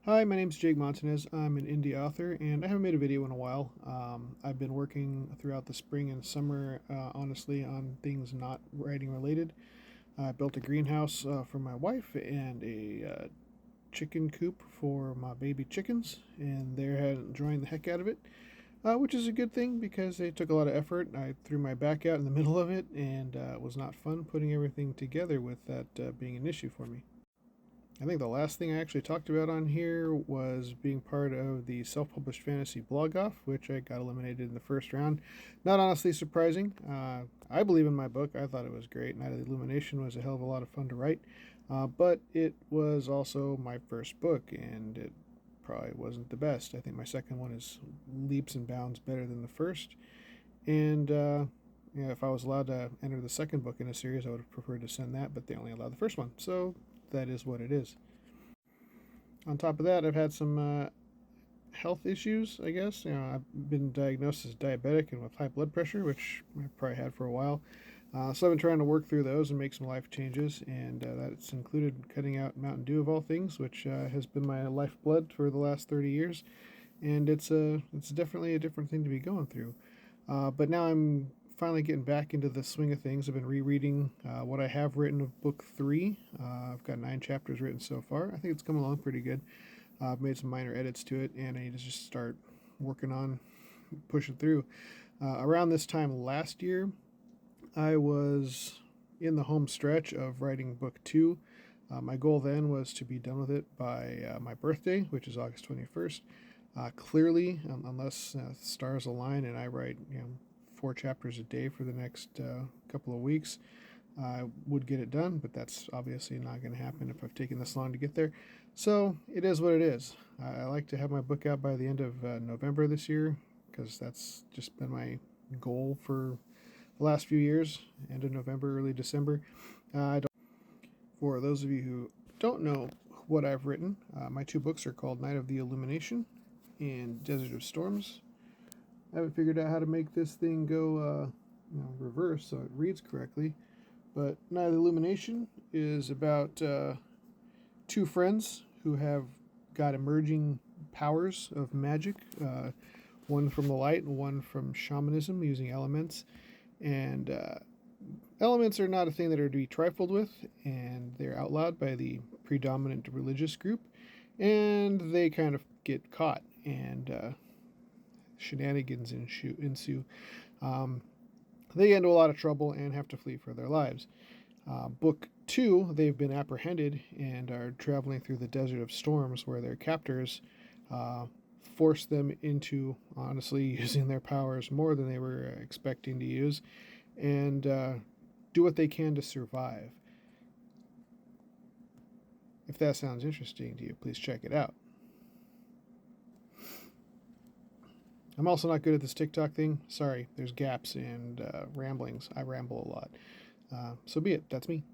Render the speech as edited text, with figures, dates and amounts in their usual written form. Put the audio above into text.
Hi, my name is Jake Montanez. I'm an indie author, and I haven't made a video in a while. I've been working throughout the spring and summer, honestly, on things not writing related. I built a greenhouse for my wife and a chicken coop for my baby chickens, and they're enjoying the heck out of it, which is a good thing because they took a lot of effort. I threw my back out in the middle of it, and it was not fun putting everything together with that being an issue for me. I think the last thing I actually talked about on here was being part of the self published fantasy blog off, which I got eliminated in the first round. Not honestly surprising. I believe in my book. I thought it was great. Night of the Illumination was a hell of a lot of fun to write, but it was also my first book, and it probably wasn't the best. I think my second one is leaps and bounds better than the first. And if I was allowed to enter the second book in a series, I would have preferred to send that, but they only allowed the first one. So that is what it is. On top of that, I've had some health issues, I guess. I've been diagnosed as diabetic and with high blood pressure, which I've probably had for a while. So I've been trying to work through those and make some life changes, and that's included cutting out Mountain Dew of all things, which has been my lifeblood for the last 30 years. And it's definitely a different thing to be going through. But now I'm finally getting back into the swing of things. I've been rereading what I have written of book three. I've got 9 chapters written so far. I think it's coming along pretty good. I've made some minor edits to it, and I need to just start working on pushing through. Around this time last year, I was in the home stretch of writing book two. My goal then was to be done with it by my birthday, which is August 21st. Clearly, unless stars align and I write 4 chapters a day for the next couple of weeks, I would get it done, but that's obviously not going to happen if I've taken this long to get there. So it is what it is. I like to have my book out by the end of November this year because that's just been my goal for the last few years. End of November, early December. I don't. For those of you who don't know what I've written, my 2 books are called Night of the Illumination and Desert of Storms. I haven't figured out how to make this thing go reverse so it reads correctly. But Night of the Illumination is about 2 friends who have got emerging powers of magic, one from the light and one from shamanism using elements. And elements are not a thing that are to be trifled with, and they're outlawed by the predominant religious group. And they kind of get caught, and shenanigans ensue. Um, they get into a lot of trouble and have to flee for their lives. Book two, they've been apprehended and are traveling through the Desert of Storms, where their captors force them into, honestly, using their powers more than they were expecting to use, and do what they can to survive. If that sounds interesting to you, please check it out. I'm also not good at this TikTok thing. Sorry, there's gaps and ramblings. I ramble a lot. So be it. That's me.